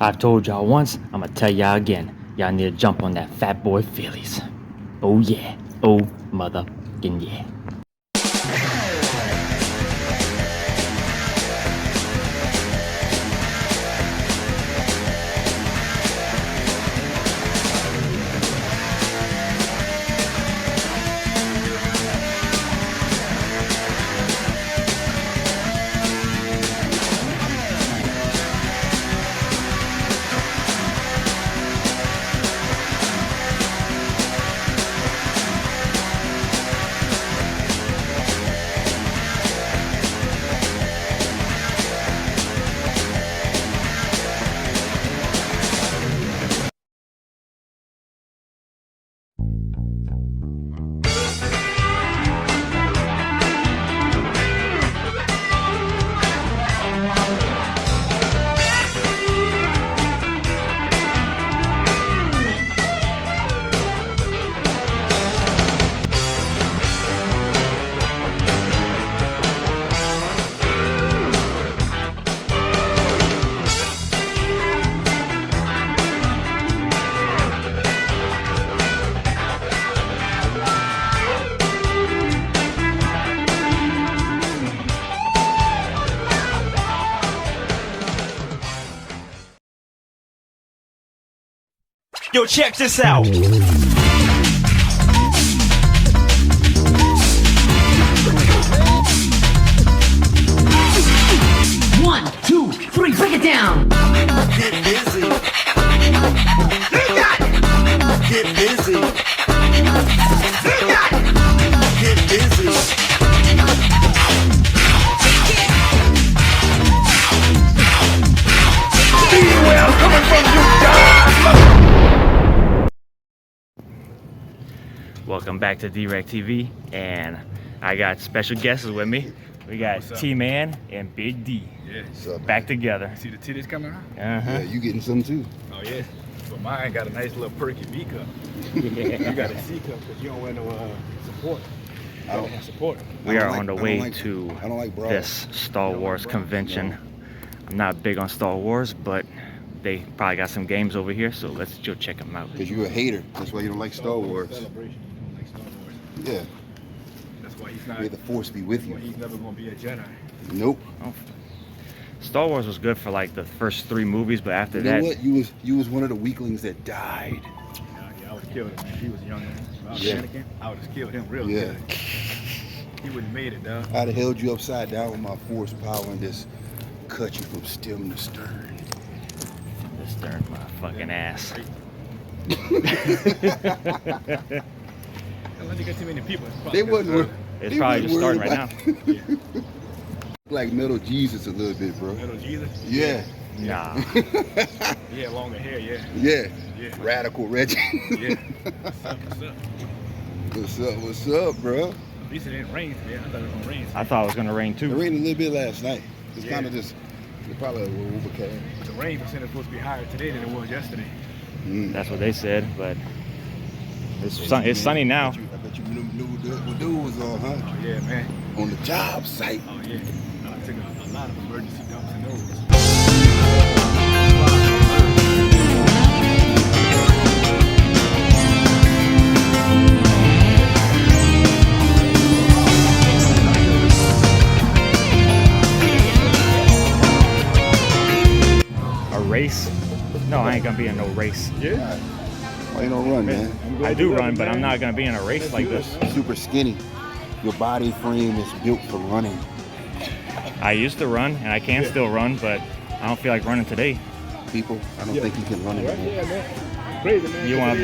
I've told y'all once, I'm gonna tell y'all again. Y'all need to jump on that fat boy Phillies. Oh yeah. Oh motherfucking yeah. Yo, check this out. 1, 2, 3, break it down. Get busy. Get busy. Get busy. See where I'm coming from, you guys. Welcome back to DwreckTV, and I got special guests with me. We got T-Man and Big D. Yeah. What's up, Back together. See the titties coming out? Uh-huh. Yeah, you getting some too. Oh yeah. So mine got a nice little perky B cup. You got a C cup because you don't wear no support. I don't have support. We are I on the don't way like- to I don't like bras. this Star Wars convention. I'm not big on Star Wars, but they probably got some games over here, so let's go check them out. Because you're a hater. That's why you don't like Star Wars. Celebration. You don't like Star Wars. Yeah. That's why he's not. May the Force be with you. He's never gonna be a Jedi. Nope. Oh. Star Wars was good for like the first 3 movies, but after You know that, what? You was one of the weaklings that died. Yeah, I would have killed him. Man. He was young. If I was Yeah. Anakin, I would have killed him real Yeah. good. He wouldn't have made it, dog. I'd have held you upside down with my Force power and just cut you from stem to stern. this turned my fucking ass. Unless you got too many people. They wasn't. It's they probably wasn't just starting worried right now. about- Like Metal Jesus a little bit, bro. Little Jesus. Yeah. Nah. He had longer hair. Yeah. Yeah. Yeah. Radical Reggie. Yeah. What's up? What's up? What's up? What's up, bro? At least it didn't rain today. I thought it was gonna rain. I thought it was gonna rain It too. rained a little bit last night. It's Yeah. kind of just, it probably overcast. But the rain percent is supposed to be higher today than it was yesterday. That's what they said, but it's sunny now. I bet you knew what dude was on, huh? Oh yeah, man. On the job site. Oh yeah. I took a lot of emergency dumps in those. A race? No, I ain't gonna be in no race. Yeah. Why you don't run, man? I do run, but I'm not gonna be in a race like this. You're super skinny. Your body frame is built for running. I used to run, and I can still run, but I don't feel like running today. People, I don't think you can run anymore. Yeah, man. Crazy, man. You want-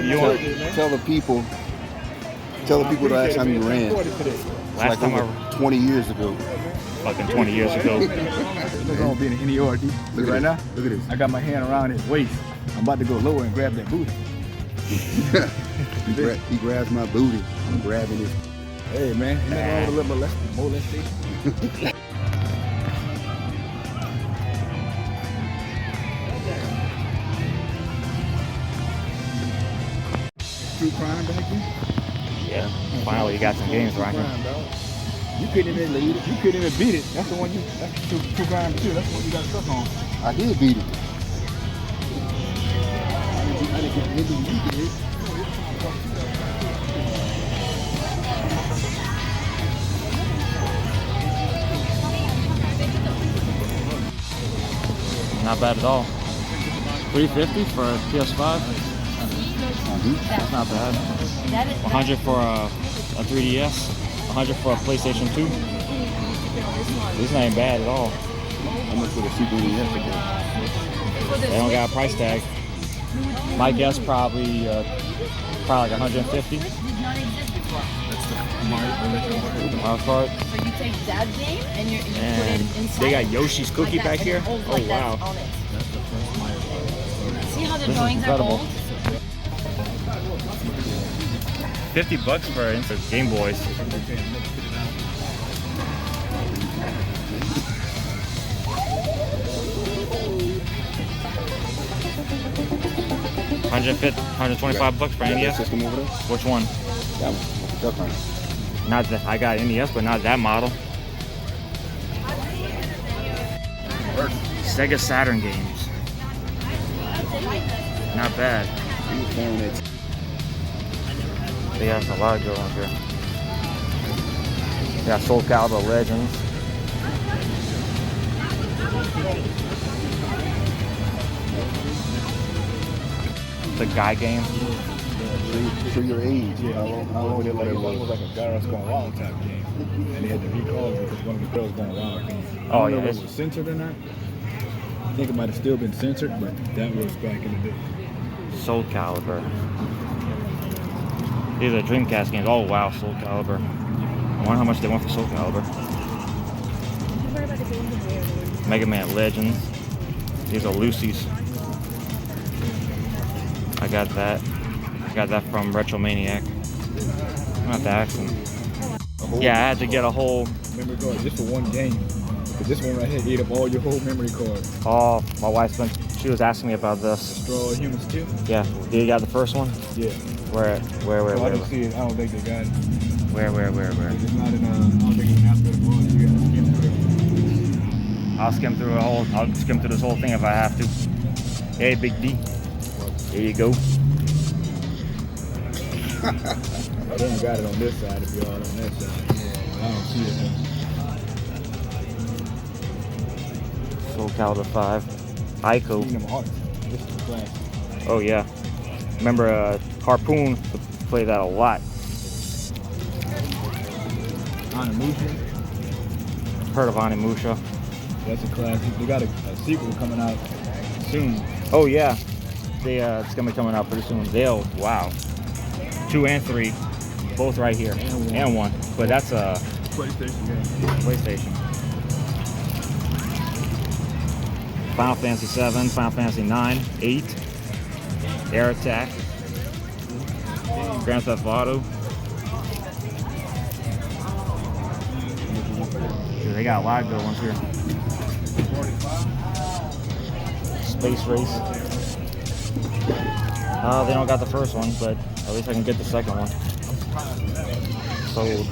Tell the people the last time you ran. It's Last like time over 20 years ago. fucking 20 years ago. Look, I'm being in any order. Look at Right this. now, Look at this. I got my hand around his waist. I'm about to go lower and grab that booty. He grabs my booty. I'm grabbing his. Hey, man. Ain't nothing wrong with a little molestation. True crime back then? Yeah, finally you got some games True rocking. crime, dog. You couldn't even lead it. You couldn't even beat it. That's the one that's true crime too. That's the one you got stuck on. I did beat it. didn't get maybe you did. Not bad at all. $350 for a PS5. That's not bad. 100 for a 3DS. 100 for a PlayStation 2. This ain't bad at all. How much for the Super NES again? They don't got a price tag. My guess probably like 150. Mario Kart. So you take that game and you put it And inside. they got Yoshi's Cookie like that, back and here. it holds Oh like that wow. on it. See how the This is drawings are incredible. old? $50 for Game Boys. $125 for NES. System over there? Which one? That one. Duck Hunt. Not that I got NES, but not that model. Sega Saturn games. Not bad. He was playing it. They got a lot of good ones here. They got Soul Calibur Legends. The Guy game. Show your age. Yeah, How long it they was like a Garros Gone Wrong type game. And they had to recall it because one of the girls gone wrong. I Oh, don't yeah, know if it's- it was censored or not. I think it might have still been censored, but that was back in the day. Soul Calibur. These are Dreamcast games. Oh wow, Soul Calibur. I wonder how much they want for Soul Calibur. Mega Man Legends. These are Lucy's. I got that. I got that from Retromaniac. Not the accent. Yeah, I had to get a whole. Memory card just for one game. But this one right here ate up all your whole memory cards. Oh, my wife's been. She was asking me about this. Destroy Human Steel? Yeah. Did you got the first one? Yeah. Where? Oh, I didn't see it. I don't think they got it. Where? It's not in, I don't think it's an alphabetical order. You gotta skim through it. I'll skim through I'll skim through this whole thing if I have to. Hey, Big D. There you go. Oh, they don't got it on this side if you're all on that side. Yeah, I don't see it though. Soul Calibur 5. Ico. Kingdom Hearts. This is the class. Oh yeah. Remember Harpoon would play that a lot. Onimusha. Heard of Onimusha. That's a classic. They got a sequel coming out soon. Oh yeah. It's gonna be coming out pretty soon. Wow. 2 and 3. Both right here. And one. But that's a PlayStation game. PlayStation. Final Fantasy 7, Final Fantasy 9, 8, Air Attack, Grand Theft Auto. Dude, they got a lot of good ones here. Space Race. They don't got the first one, but at least I can get the second one. Sold.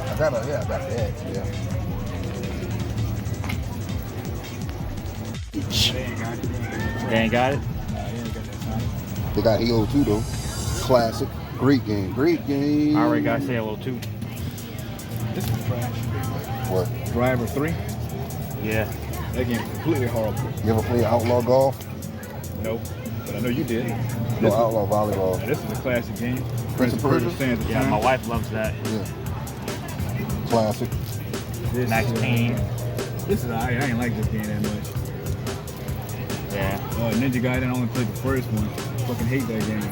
I got that. Yeah. They ain't got it? They got Halo 2 though. Classic. Great game. I already got Halo 2. This is trash. What? Driver 3. Yeah. That game is completely horrible. You ever play Outlaw Golf? Nope. But I know you did. No, Outlaw Volleyball. This is a classic game. Prince of Persia? stands the Yeah, time. my wife loves that. Yeah. Classic. This, Max Payne. This is I ain't like this game that much. Yeah. Ninja Gaiden, I only played the first one. Fucking hate that game.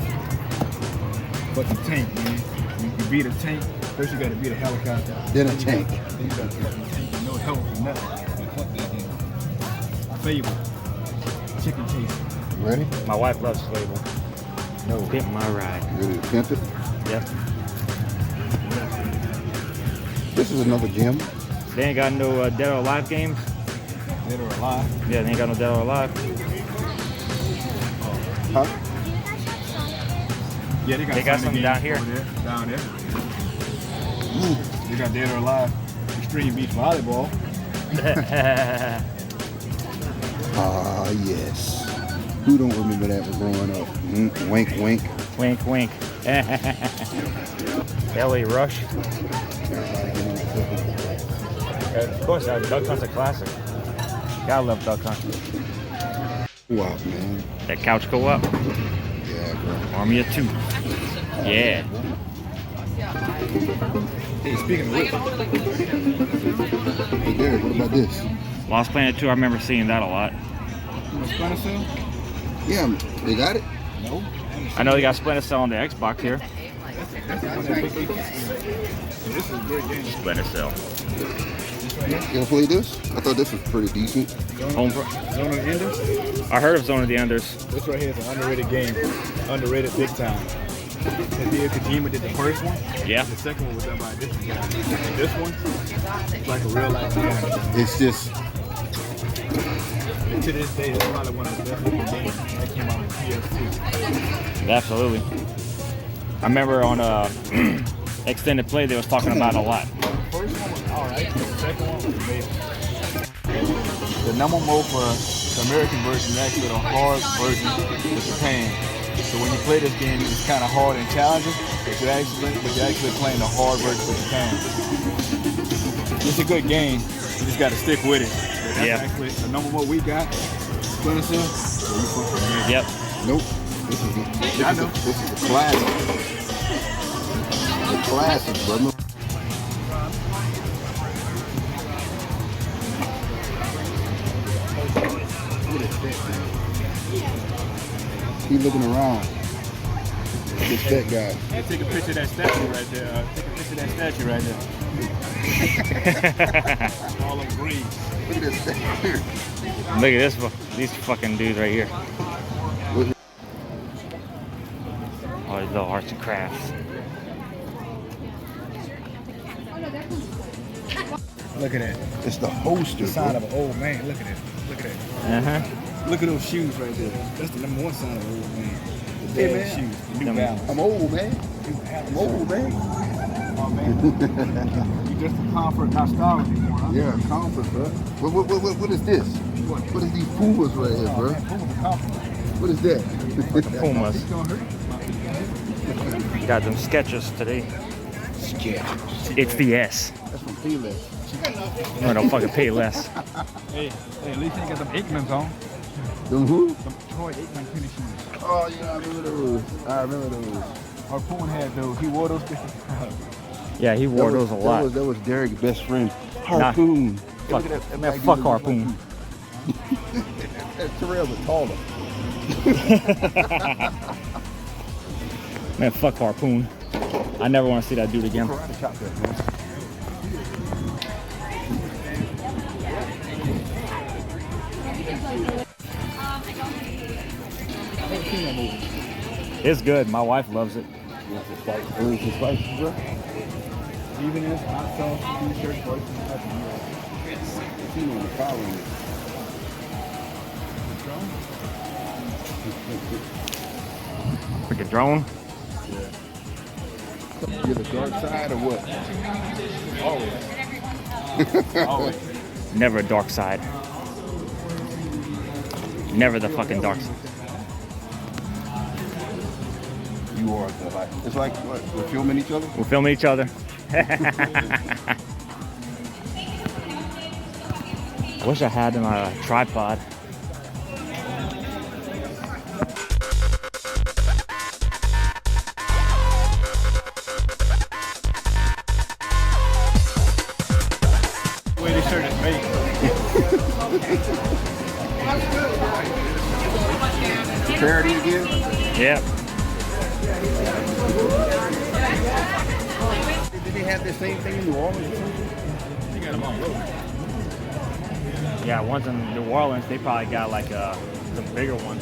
Fucking tank, man. When you beat a tank, first you gotta beat a helicopter. Then a tank. Then you gotta beat a tank with no health or nothing. Fuck that game. Fable. Chicken Chase. You ready? My wife loves Fable. No. Pimp my ride. You ready to pimp it? Yep. This is another gem. They ain't got no Dead or Alive games. Dead or Alive. Yeah, they ain't got no Dead or Alive. Huh? Yeah, they got some some down here. over there, down there. They got Dead or Alive. Extreme Beach Volleyball. Ah, yes. Who don't remember that was growing up? Wink, wink. Wink, wink. LA Rush. Of course, Duck Hunt's a classic. Gotta love Duck Hunt. Wow, man. That couch go up. Yeah, bro. Army of Two. Yeah. Hey, speaking of which, Hey, Derek, what about this? Lost Planet 2, I remember seeing that a lot. Splinter Cell? Yeah, they got it? No. I know they got Splinter Cell on the Xbox here. This is a great game. Splinter Cell. You gonna play this? I thought this was pretty decent. Home Zone of the Enders? I heard of Zone of the Enders. This right here is an underrated game. Underrated big time. Hideo Kojima did the first one. Yeah. The second one was done by a different guy. And this one, it's like a real life game. It's just, And to this day, it's probably one of the best looking games that came out on PS2. Absolutely. I remember on Extended Play they was talking about it a lot. The first one was alright, but the second one was amazing. The number mode for the American version is actually the hard version with Japan. So when you play this game, it's kind of hard and challenging, but you're actually playing the hard version with Japan. It's a good game. You just got to stick with it. That's actually the number mode we got. Splinter Cell. Yep. nope. This is a classic. A classic, brother. Keep looking around. It's that guy. Hey, take a picture of that statue right there. Take a picture of that statue right there. All of green. Look at this statue. Look at this, these fucking dudes right here. Oh, these little arts and crafts. Look at that. It's the holster, The sign bro. of an old man. Look at it. Look at that. Uh-huh. Look at those shoes right there. That's the number one sign of an old man. The Hey, dad man. shoes. The New Them- Balance. I'm old, man. I'm old, man. Oh, man. You just a comfort, not style anymore, huh? Yeah, comfort, bro. What is this? What is these Pumas right here, bro? Oh, man. Puma's a compliment. What is that? Pumas. It's gonna hurt. Got them Skechers today. It's the S. That's from Payless. I don't fucking pay less. Hey, at least you got them Aikmans on. Them who? Them Troy Aikman tennis shoes. Oh, yeah, I remember those. Harpoon had those. He wore those bitches. Yeah, he wore those a lot. That was Derek's best friend. Harpoon. Fuck, Look at that man, black fuck dude. Harpoon. That Terrell was taller. Man, fuck Harpoon. I never want to see that dude again. Karate chop that, man. It's good. My wife loves it. It's spicy, bro. Even this hot sauce t-shirt versus You know the following it. Freaking drone. You're the dark side or what? always. Never a dark side. Never the fucking dark side. You are the like. It's like what? We're filming each other. We're filming each other. I wish I had a tripod. The way this shirt is made. Parody again. Yep. Did they have the same thing in New Orleans? You got them all over. Yeah, ones in New Orleans, they probably got like the bigger one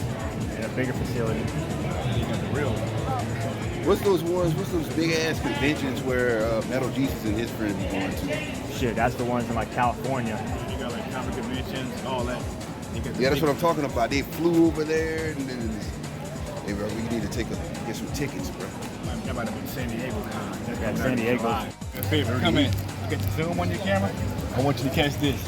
in a bigger facility. You got the real one. What's those ones? What's those big ass conventions where Metal Jesus and his friends are going to? Shit, that's the ones in like California. You got like comic conventions, all that. Yeah, that's what I'm talking about. They flew over there and then they were, we need to get some tickets, bro. That might have been San Diego. Yeah, San Diego. Favorite, come in. You got the zoom on your camera. I want you to catch this.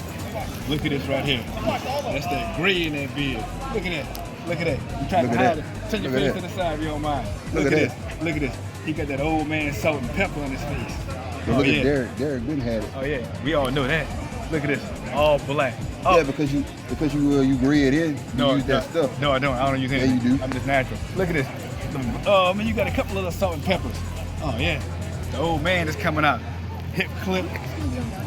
Look at this right here. That's that gray in that beard. Look at that. Look at that. You trying Look to at hide that. it. Turn your Look at face that. to the side if you don't mind. Look Look at at this. Look at this. He got that old man salt and pepper on his face. But look at Derek. Derek been had it. Oh yeah, we all know that. Look at this, all black. Oh. Yeah, because you gray it in. You use that stuff. No, I don't. I don't use Yeah, anything. you do. I'm just natural. Look at this. Oh man, you got a couple of little salt and peppers. Oh yeah, the old man is coming out. Hip clip,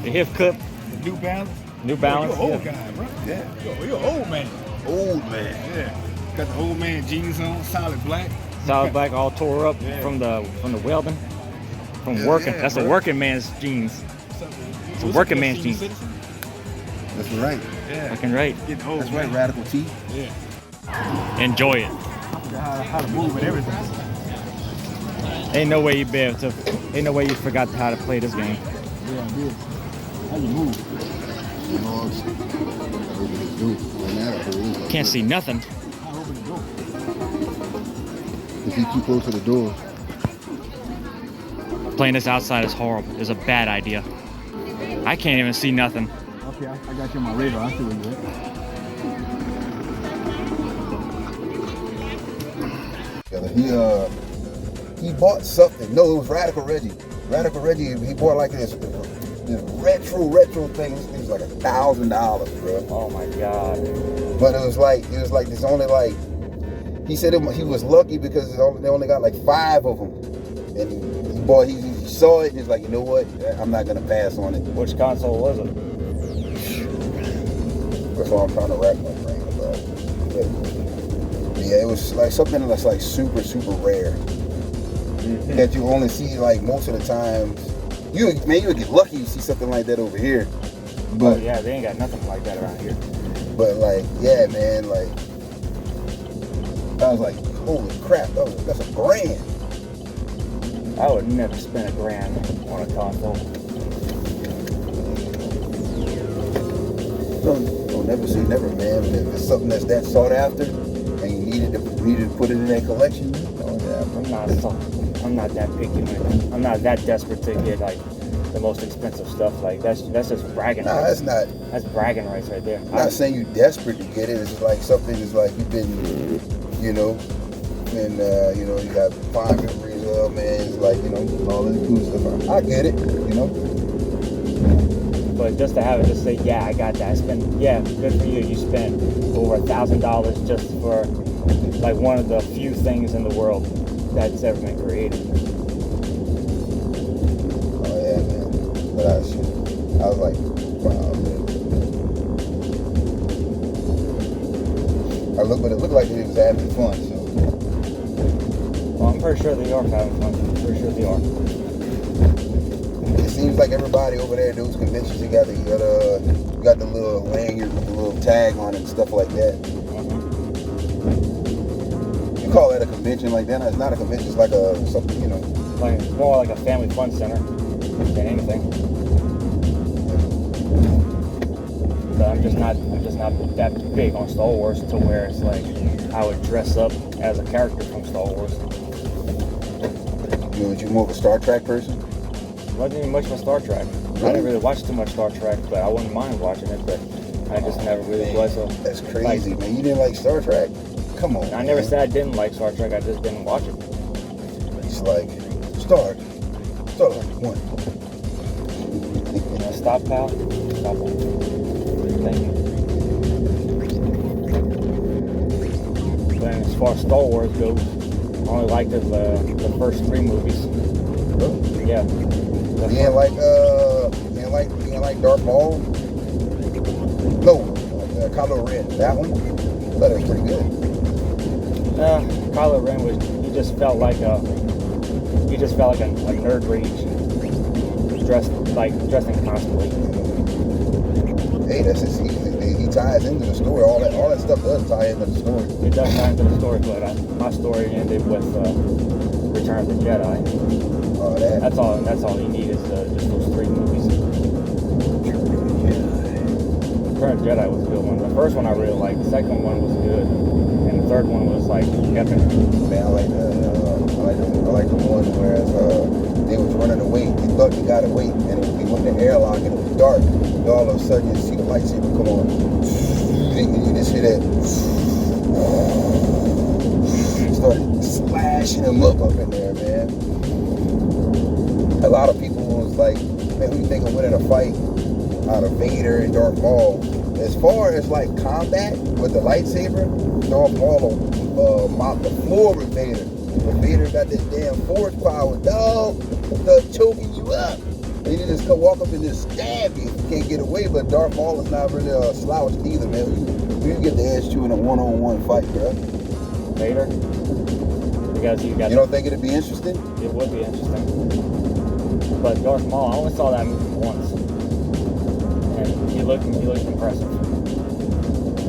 The hip clip, New Balance. New Balance. You're an old yeah. guy, bro. Yeah. You're an old man. Old man. Yeah. Got the old man jeans on, solid black. Solid black, all tore up Yeah. from the welding, from Yeah, working. yeah, That's bro. a working man's jeans. It's a working man's jeans. That's right. Yeah. Fucking right. Getting old. That's right. man. Radical T. Yeah. Enjoy it. I forgot how to move and everything. Ain't no way you be able to. Ain't no way you forgot how to play this game. Yeah, I did. How you move? You know what I'm saying? Open the door. Right now, the door is Can't see nothing. How to open the door? If you too close to the door. Playing this outside is horrible. It's a bad idea. I can't even see nothing. Okay, I got you on my radar. I see what you're at. He bought something. No, it was Radical Reggie. Radical Reggie, he bought like this retro thing. This thing was like $1,000, bro. Oh my god. But it was like there's only like, he said he was lucky because they only got like 5 of them. And he saw it and he's like, you know what? I'm not gonna pass on it. Which console was it? That's why I'm trying to wrap my brain about. But yeah, it was like something that's like super rare. That you only see like most of the times. You would get lucky you see something like that over here. But Oh yeah, they ain't got nothing like that around here. But like, yeah, man, like I was like, holy crap, that's $1,000. I would never spend $1,000 on a console. Don't never say never, man. But if it's something that's that sought after and you needed to put it in that collection, oh yeah, I'm not that picky, man. I'm not that desperate to get like the most expensive stuff. Like that's just bragging nah, rights. that's not. That's bragging rights right there. I'm not saying you're desperate to get it. It's just like something is like you've been, you know, and you know, you got fond memories of, man. It's like, you know, all this cool stuff. I get it, you know. But just to have it, just say, yeah, I got that. I spent, yeah, good for you. You spent over $1,000 just for like one of the few things in the world that's ever been created. Oh yeah, man. But I was like, wow, man. But it looked like it was having fun. So Well, I'm pretty sure they are having fun. I'm pretty sure they are. it seems like everybody over there at those conventions, you got the little lanyard with the little tag on it and stuff like that. You call that a convention like that? It's not a convention. It's like something, you know. Like more like a family fun center than anything. But I'm just not that big on Star Wars to where it's like I would dress up as a character from Star Wars. You more of a Star Trek person? Wasn't even much of a Star Trek. I didn't really watch too much Star Trek, but I wouldn't mind watching it. But I just never really was. So That's crazy, man. You didn't like Star Trek? Come on. I never man. said I didn't like Star Trek. I just didn't watch it. It's like start like one. You know, stop, pal. Stop. Thank you. But as far as Star Wars goes, I only liked the first 3 movies. Really? Yeah. You didn't like Darth Maul? No, Kylo Ren. That one? I thought it was pretty good. Kylo Ren he just felt like a nerd rage, dressing constantly. Hey, that's just, he ties into the story. All that stuff does tie into the story. It does tie into the story, but my story ended with Return of the Jedi. Oh, that. That's all you need is just those 3 movies. Return of the Jedi was a good one. The first one I really liked. The second one was good, and the third one was like epic. Man, I like the one where they was running away. They thought they got away, and they went in the airlock, and it was dark. And all of a sudden, you see the lightsaber come on, and you just hear that, Started slashing him up in there, man. A lot of people was like, man, who you think I'm winning a fight out of Vader and Darth Maul? As far as like combat with the lightsaber, Darth Maul will mop the floor with Vader. But Vader got this damn force power, dog. Start choking you up. And you just come walk up and just stab you. You can't get away, but Darth Maul is not really slouched either, man. You get the edge to in a one-on-one fight, bro. Vader? Because you don't think it'd be interesting? It would be interesting. But Darth Maul, I only saw that movie once. And he looked impressive.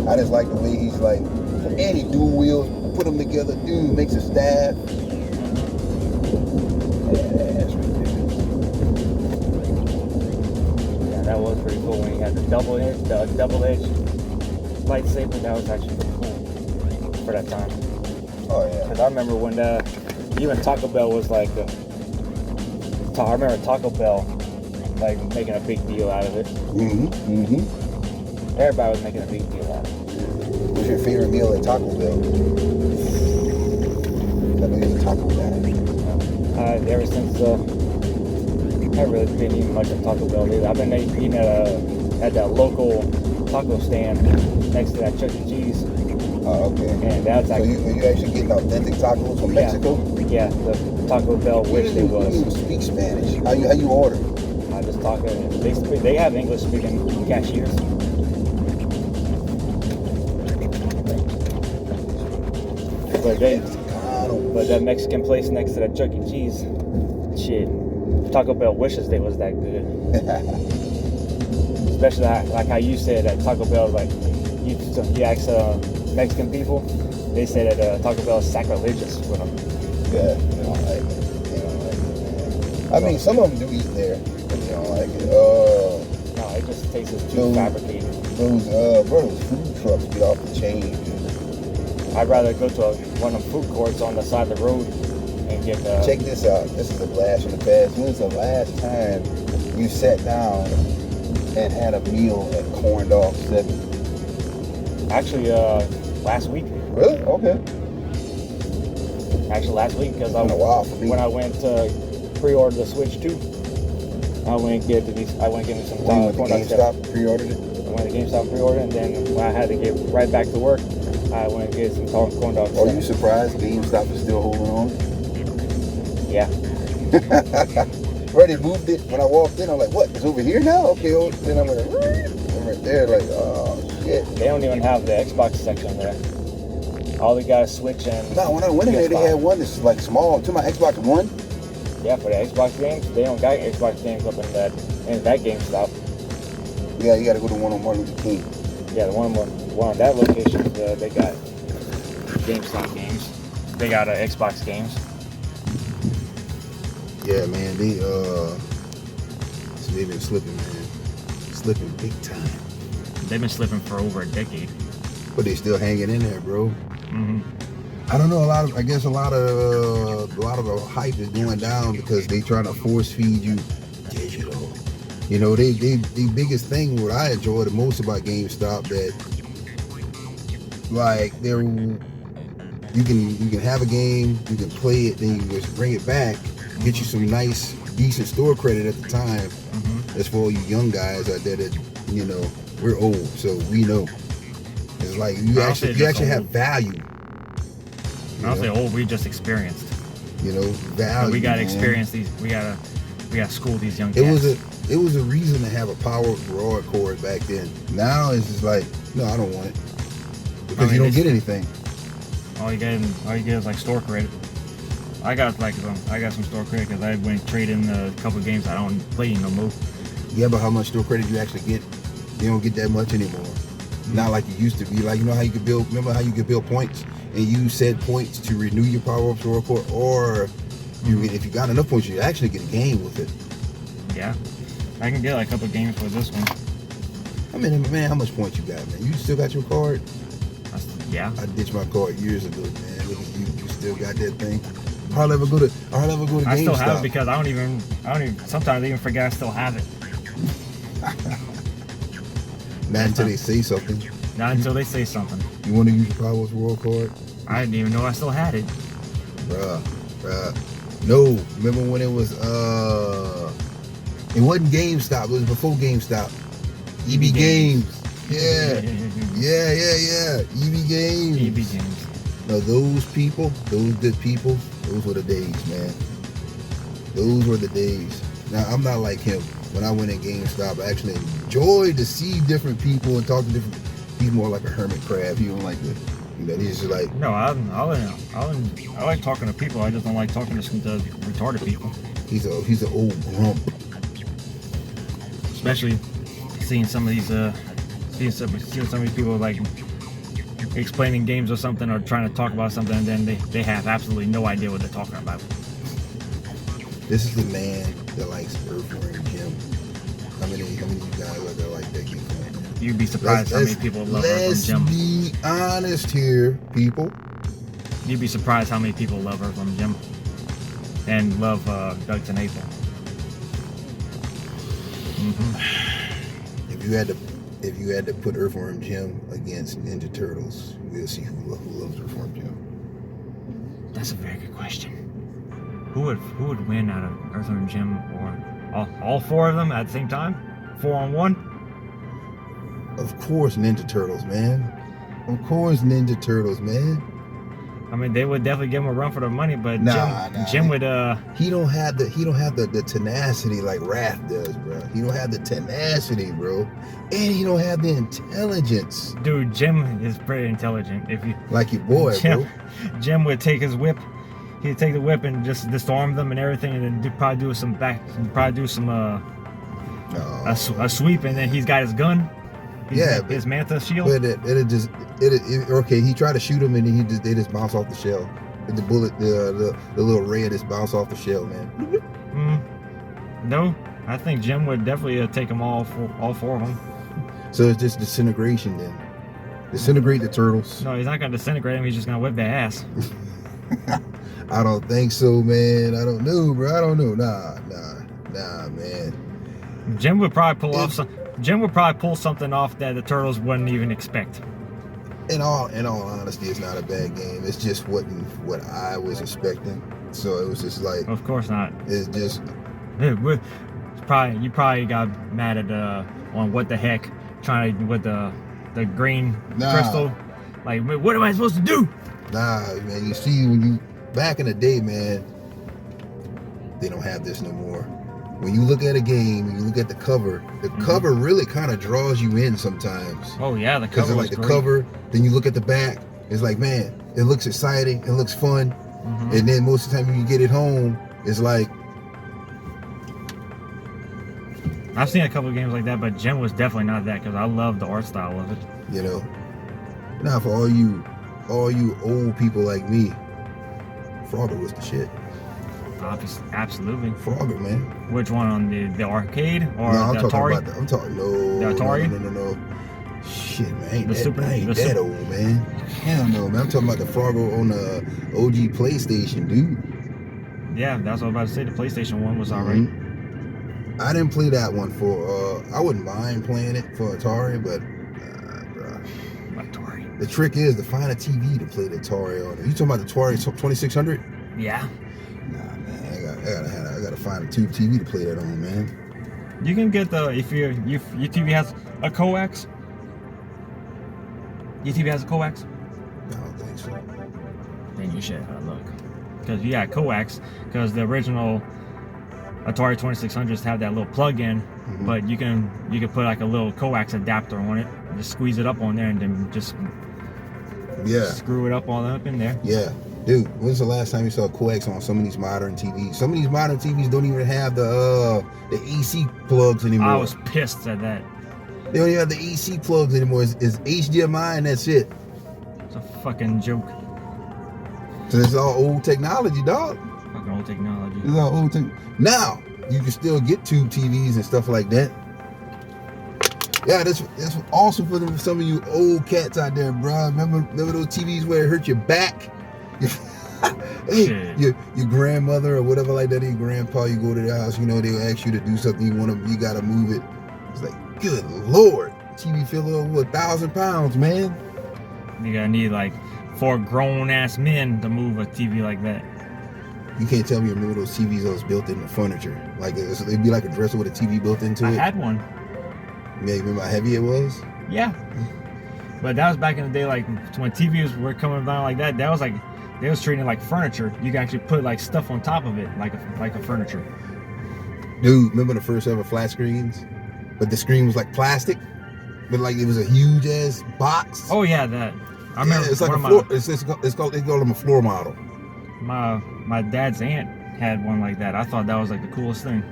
I just like the way he's like, and he dual wheels, put them together, dude, makes a staff. Yeah, that's ridiculous. Yeah, that was pretty cool when he had the double edge lightsaber. That was actually pretty cool for that time. Oh yeah. Because I remember when even Taco Bell was like, I remember Taco Bell like making a big deal out of it. Everybody was making a big deal out of it. What's your favorite meal at Taco Bell? I know you're a taco guy. Ever since I haven't really been eating much at Taco Bell either. I've been eating at that local taco stand next to that Chuck E. Cheese. Oh, okay. And that's actually. So you actually getting authentic tacos from Mexico? Yeah, the Taco Bell wish it was. You didn't speak Spanish. How you order? I just talk. They have English speaking cashiers. But that Mexican place next to that Chuck E. Cheese, shit, Taco Bell wishes they was that good. Especially like how you said that Taco Bell, like you ask Mexican people, they say that Taco Bell is sacrilegious for them. Yeah, they don't like it. I mean, some of them do eat there, but they don't like it. No, it just tastes too fabricated. Those food trucks get off the chain. I'd rather go to one of them food courts on the side of the road and get. Check this out. This is a blast from the past. When was the last time you sat down and had a meal at Corn Dog 7? Actually, last week. Really? Okay. Actually, last week because when I went to pre-order the Switch 2, I went and get me some Corn Dog 7. GameStop pre-ordered it. I went to GameStop and pre-ordered, and then when I had to get right back to work, I went and get some Corn Dog 7. Are you surprised GameStop is still holding on? Yeah. Bro, they moved it. When I walked in, I'm like, what? It's over here now? Okay. Then I'm like, I'm right there, like, oh, shit. They don't even have the Xbox section there. All they got is Switch and... No, when I went in there, they had one that's like small. To my Xbox One? Yeah, for the Xbox games, they don't got Xbox games up in that GameStop. Yeah, you got to go to one on Martin Luther King. Yeah, the one on that location, they got GameStop games. They got Xbox games. Yeah, man, they've been slipping, man. Slipping big time. They've been slipping for over a decade. But they still hanging in there, bro. Mm-hmm. I don't know, I guess a lot of the hype is going down because they trying to force feed you digital. You know, the biggest thing, what I enjoy the most about GameStop, that like you can have a game, you can play it, then you can just bring it back, get you some nice, decent store credit at the time. As for all you young guys out there that, you know, we're old, so we know. It's like you actually have value. I don't say old, we just experienced. You know, value. We gotta experience these. We gotta school these young kids. It was a reason to have a power broad cord back then. Now it's just like, no, I don't want it because you don't get anything. All you get is like store credit. I got some store credit because I went trade in a couple of games I don't play no more. Yeah, but how much store credit you actually get? You don't get that much anymore. Not like it used to be. Like, you know how you could build. Remember how you could build points and use said points to renew your power up store cord, or if you got enough points, you actually get a game with it. Yeah, I can get like a couple of games for this one. I mean, man, how much points you got, man? You still got your card? Yeah. I ditched my card years ago, man. Look at you. You still got that thing. I'll never go to GameStop. I still have it because I don't even sometimes I even forget I still have it. Not until they say something. Not until they say something. You want to use your Power Wars World card? I didn't even know I still had it. Bruh. No, remember when it was it wasn't GameStop, it was before GameStop. EB Games. Yeah. EB Games. EB Games. Now those people, those good people, those were the days, man. Those were the days. Now I'm not like him. When I went in GameStop, I actually enjoyed to see different people and talk to different. He's more like a hermit crab. He don't like the, he's just like. No, I like talking to people. I just don't like talking to some retarded people. He's an old grump. Especially seeing some of these seeing some of these people like explaining games or something or trying to talk about something, and then they have absolutely no idea what they're talking about. This is the man that likes Earthworm Jim. How many of you guys out there like that game? You'd be surprised how many people love Earthworm Jim. Let's be honest here, people. You'd be surprised how many people love Earthworm Jim and love Doug Tenable. If you had to put Earthworm Jim against Ninja Turtles, we'll see who loves Earthworm Jim. That's a very good question. Who would win out of Earthworm Jim or all four of them at the same time? 4-on-1? Of course, Ninja Turtles, man. Of course, Ninja Turtles, man. I mean, they would definitely give him a run for their money, but Jim would. He don't have the tenacity like Raph does, bro. He don't have the tenacity, bro, and he don't have the intelligence. Dude, Jim is pretty intelligent. If you like your boy, bro. Jim would take his whip. He'd take the whip and just disarm them and everything, and then probably do some a sweep, and then he's got his gun. His Manta shield. But okay, he tried to shoot him and they just bounce off the shell. The bullet, the little ray just bounce off the shell, man. No, I think Jim would definitely take them all four of them. So it's just disintegration then. Disintegrate the turtles. No, he's not gonna disintegrate them. He's just gonna whip their ass. I don't think so, man. I don't know, bro. I don't know. Nah, man. Jim would probably pull something off that the turtles wouldn't even expect. In all honesty, it's not a bad game. It's just what I was expecting. So it was just like. Of course not. It's just. You probably got mad at on what the heck trying to with the green crystal. Like, what am I supposed to do? Nah, man. You see, when you back in the day, man, they don't have this no more. When you look at a game, when you look at the cover really kind of draws you in sometimes. Oh yeah, the cover. Because like the cover, then you look at the back, it's like, man, it looks exciting, it looks fun, and then most of the time when you get it home, it's like. I've seen a couple of games like that, but Jim was definitely not that because I love the art style of it. You know, now for all you old people like me, Frogger was the shit. Obviously, absolutely. Frogger, man. Which one, on the arcade or no, the Atari? The Atari? No. Shit, man. I ain't that old, man. Hell no, man. I'm talking about the Frogger on the OG PlayStation, dude. Yeah, that's what I was about to say. The PlayStation 1 was alright. I didn't play that one for, I wouldn't mind playing it for Atari, but, bro. Atari. The trick is to find a TV to play the Atari on. You talking about the Atari 2600? Yeah. Nah, man. I gotta find a tube TV to play that on, man. You can get if your TV has a coax. Your TV has a coax? I don't think so. Then you should have a look. Because you got coax, because the original Atari 2600s have that little plug-in, but you can put like a little coax adapter on it, just squeeze it up on there, and then just screw it up all up in there. Yeah. Dude, when's the last time you saw coax on some of these modern TVs? Some of these modern TVs don't even have the AC plugs anymore. I was pissed at that. They don't even have the AC plugs anymore. It's HDMI and that's it. It's a fucking joke. So it's all old technology, dog. Fucking old technology. It's all old technology. Now, you can still get tube TVs and stuff like that. Yeah, that's awesome for some of you old cats out there, bro. Remember those TVs where it hurt your back? Hey, your grandmother or whatever like that, your grandpa, you go to their house, they'll ask you to do something, you gotta move it. It's like, good Lord, TV feel over 1,000 pounds, man. You gotta need like 4 grown-ass men to move a TV like that. You can't tell me you remember those TVs that was built into furniture. Like it'd be like a dresser with a TV built into it. I had one. Yeah, you remember how heavy it was? Yeah. But that was back in the day, like when TVs were coming down like that. That was like they was treating it like furniture. You can actually put like stuff on top of it, like a furniture. Dude, remember the first ever flat screens? But the screen was like plastic, but like it was a huge ass box. Oh yeah, that. I remember. Yeah, it's like a floor. It's called. They call them a floor model. My dad's aunt had one like that. I thought that was like the coolest thing.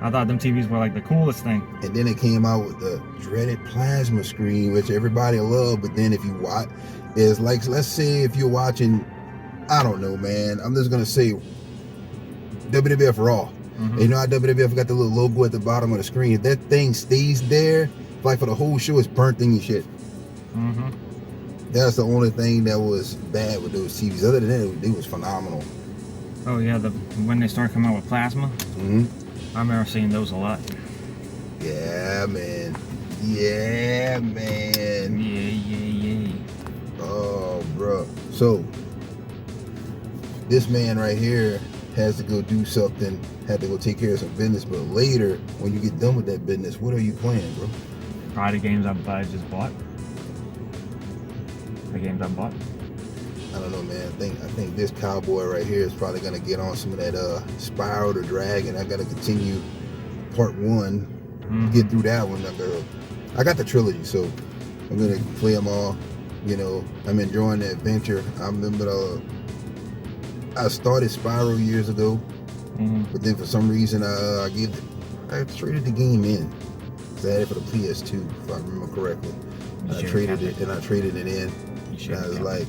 I thought them TVs were like the coolest thing. And then it came out with the dreaded plasma screen, which everybody loved. But then if you watch, it's like, let's say if you're watching, I don't know, man. I'm just gonna say WWF Raw. And you know how WWF got the little logo at the bottom of the screen? If that thing stays there, like for the whole show, it's burnt in your shit. That's the only thing that was bad with those TVs. Other than that, it was phenomenal. Oh yeah, when they started coming out with plasma, I remember seeing those a lot. Yeah, man. Yeah, man. Yeah. Oh, bro. So, this man right here has to go do something, had to go take care of some business, but later, when you get done with that business, what are you playing, bro? Probably the games I just bought. The games I bought. I don't know, man. I think this cowboy right here is probably gonna get on some of that Spiral to Dragon. I gotta continue part 1, get through that one. I got the trilogy, so I'm gonna play them all. You know, I'm enjoying the adventure. I remember I started Spiral years ago, but then for some reason I traded the game in. So I had it for the PS2, if I remember correctly. I traded it in. And I was like,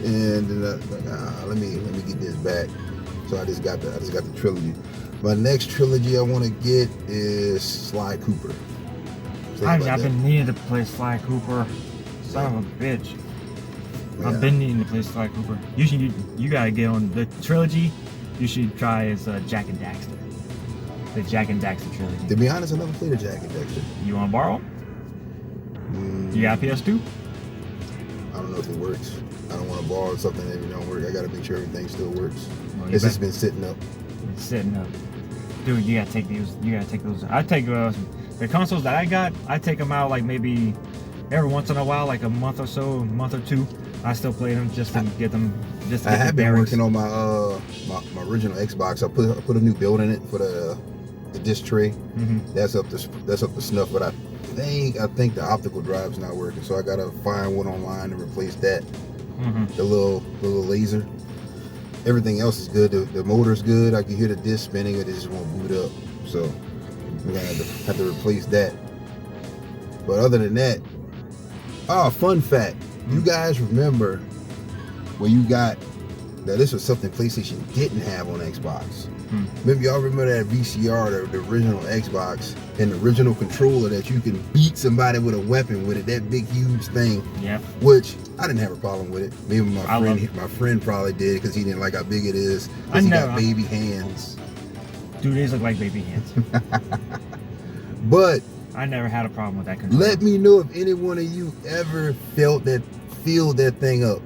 and then let me get this back. So I just got the trilogy. My next trilogy I want to get is Sly Cooper. I've been needing to play Sly Cooper. Son of a bitch. Yeah. I've been needing to play Sly Cooper. You gotta get on the trilogy. You should try as Jack and Daxter. The Jack and Daxter trilogy. To be honest, I never played a Jack and Daxter. You wanna borrow? You got a PS2? I don't know if it works. I don't want to borrow something that don't work. I gotta make sure everything still works. Well, it's just been sitting up. It's sitting up. Dude, you gotta take these. You gotta take those. I take the consoles that I got. I take them out like maybe every once in a while, like a month or so, a month or two. I still play them just to get them. I have been working on my my original Xbox. I put a new build in it for the disc tray. That's up to snuff. But I think the optical drive's not working, so I gotta find one online to replace that. The little laser. Everything else is good. The motor's good. I can hear the disc spinning, but it just won't boot up. So we're gonna have to replace that. But other than that, fun fact. You guys remember when you got, now this was something PlayStation didn't have on Xbox. Maybe y'all remember that VCR, the original Xbox, and the original controller that you can beat somebody with a weapon with it, that big huge thing. Yep. Which I didn't have a problem with it. Maybe my friend probably did because he didn't like how big it is. Because he got baby hands. Dude, these look like baby hands. But I never had a problem with that controller. Let me know if any one of you ever filled that thing up.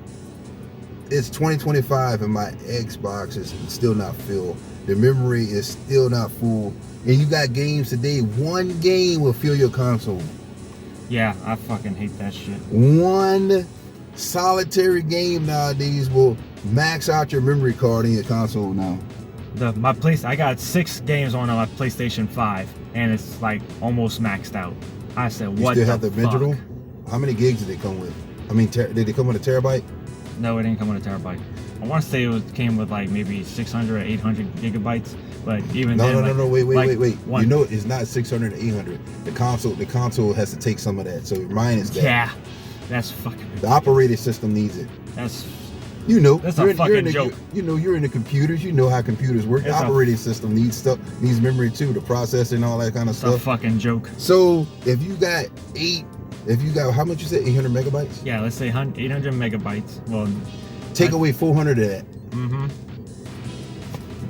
It's 2025 and my Xbox is still not filled. The memory is still not full. And you got games today. One game will fill your console. Yeah, I fucking hate that shit. One solitary game nowadays will max out your memory card in your console now. I got 6 games on my PlayStation 5, and it's like almost maxed out. I said, what the fuck? You still have the original? How many gigs did they come with? I mean, did they come with a terabyte? No, it didn't come with a terabyte. I want to say it came with like maybe 600 or 800 gigabytes, but even no, then, wait. You know, it's not 600 or 800. The console has to take some of that. So mine is that. Yeah, that's fucking ridiculous. The operating system needs it. That's a fucking joke. You're in the computers. You know how computers work. The operating system needs memory too, the processor and all that kind of stuff. It's a fucking joke. So if you got how much you said, 800 megabytes? Yeah, let's say 800 megabytes. Well, take away 400 of that.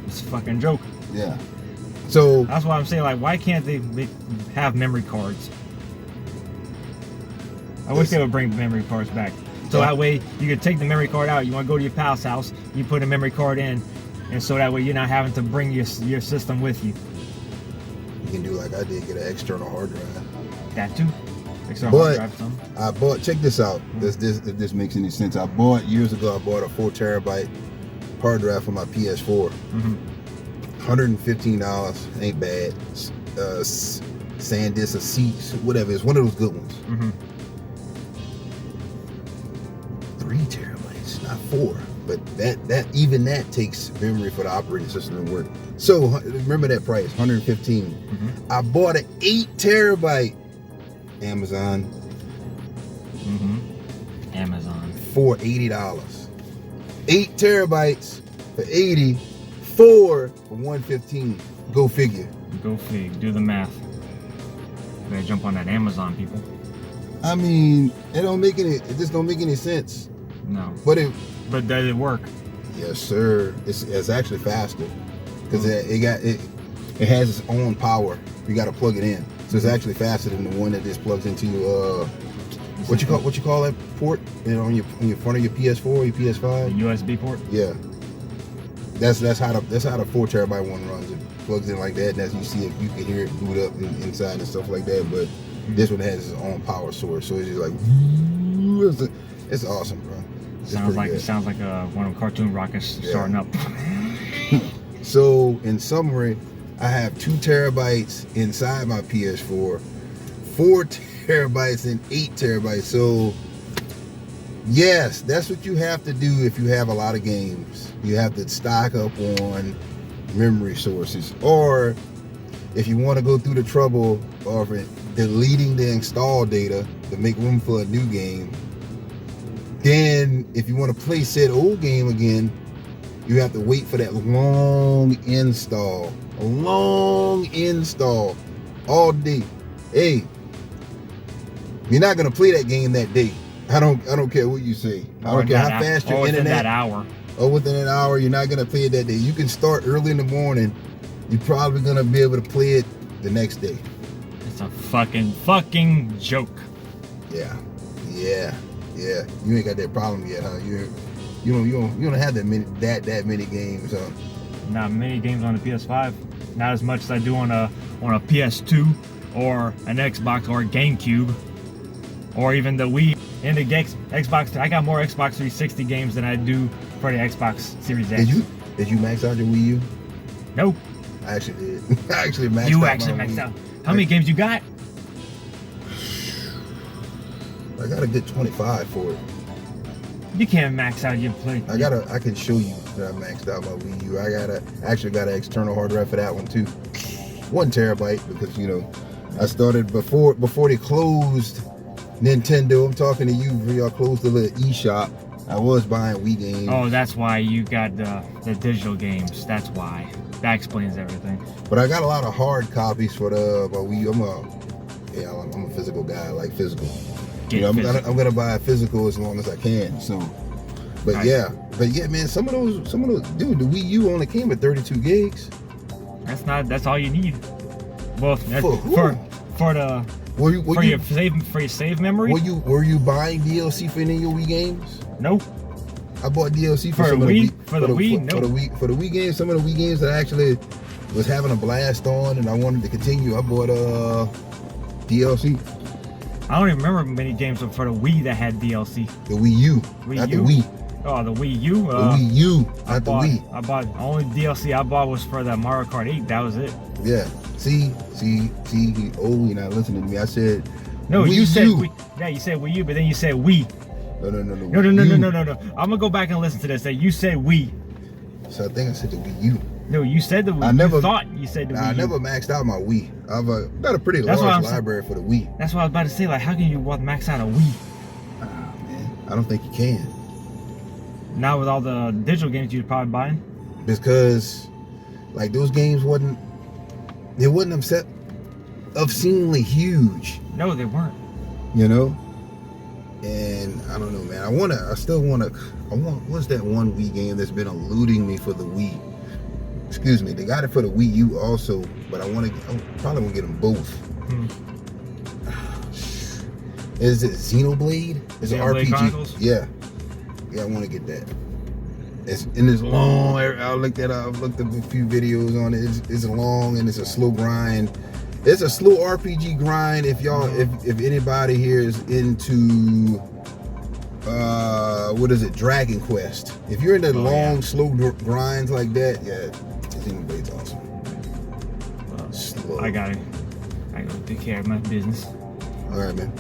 It's a fucking joke. Yeah. So that's why I'm saying, like, why can't they have memory cards? I wish they would bring memory cards back. So that way you could take the memory card out. You want to go to your pal's house, you put a memory card in, and so that way you're not having to bring your system with you. You can do like I did, get an external hard drive. That too. External hard drive, But something. I bought, check this out. If this makes any sense. Years ago, I bought a 4 terabyte hard drive for my PS4. $115, ain't bad. SanDisk or Seats, whatever. It's one of those good ones. 3 terabytes, not 4. But even that takes memory for the operating system to work. So remember that price, $115. I bought an 8 terabyte Amazon. Amazon. For $80. 8 terabytes for $80. 4 for $115. Go figure. Go fig. Do the math. Better jump on that Amazon, people. I mean, it just don't make any sense. No. But does it work? Yes, sir. It's actually faster because it has its own power. You got to plug it in, so it's actually faster than the one that just plugs into what you call that port? You know, on your front of your PS4, your PS5. The USB port. Yeah. That's how the 4 terabyte one runs. It plugs in like that, and as you see it, you can hear it boot up inside and stuff like that. But this one has its own power source, so it's just like it's awesome, bro. Sounds like one of the cartoon rockets starting up. So in summary, I have 2 terabytes inside my PS4, 4 terabytes and 8 terabytes. So yes, that's what you have to do if you have a lot of games. You have to stock up on memory sources, or if you want to go through the trouble of deleting the install data to make room for a new game, then if you want to play said old game again, you have to wait for that long install all day. Hey, you're not gonna play that game that day. I don't care what you say. I don't care how fast your internet. Within that hour. Or within an hour, you're not gonna play it that day. You can start early in the morning. You're probably gonna be able to play it the next day. It's a fucking joke. Yeah. You ain't got that problem yet, huh? You don't have that many games, huh? Not many games on the PS5. Not as much as I do on a PS2 or an Xbox or a GameCube or even the Wii and the Xbox. I got more Xbox 360 games than I do for the Xbox Series X. Did you max out your Wii U? Nope. I actually did. I actually maxed out. You actually maxed out. How many games you got? I got a good 25 for it. You can't max out your play. I can show you that I maxed out my Wii U. I actually got an external hard drive for that one too. 1 terabyte because I started before they closed Nintendo. I'm talking to you. Y'all closed the little eShop. I was buying Wii games. Oh, that's why you got the digital games. That's why. That explains everything. But I got a lot of hard copies for the Wii U. I'm a physical guy. I like physical. I'm gonna buy a physical as long as I can. So, but right. yeah, man. Some of those, dude. The Wii U only came with 32 gigs. That's all you need. Well, for your save memory. Were you buying DLC for any of your Wii games? Nope. I bought DLC for the Wii. For the Wii games. Some of the Wii games that I actually was having a blast on, and I wanted to continue. I bought DLC. I don't even remember many games for the Wii that had DLC. The Wii U, not the Wii. Oh, the Wii U. The Wii U, not the Wii. I bought only DLC I bought was for the Mario Kart 8. That was it. Yeah. See. You're not listening to me. I said. No, Wii you said U. Wii. Yeah, you said Wii U, but then you said Wii. No. No. I'm gonna go back and listen to this. You said Wii. So I think I said the Wii U. No, you said the Wii. I thought you said the Wii. I never maxed out my Wii. I've got a pretty large library for the Wii. That's what I was about to say. Like, how can you max out a Wii? Oh, man, I don't think you can. Now with all the digital games you're probably buying. Because, like, those games wasn't obscenely huge. No, they weren't. And I don't know, man. I want. What's that one Wii game that's been eluding me for the Wii? Excuse me. They got it for the Wii U also, but I probably want to get them both. Is it Xenoblade? It's an Xenoblade RPG. Chronicles? Yeah. Yeah, I want to get that. It's in this long. I looked at. I've looked up a few videos on it. It's long and it's a slow grind. It's a slow RPG grind. If y'all, if anybody here is into, what is it, Dragon Quest? If you're into long, slow grinds like that, yeah, Xenoblade's awesome. Slow. I gotta take care of my business. All right, man.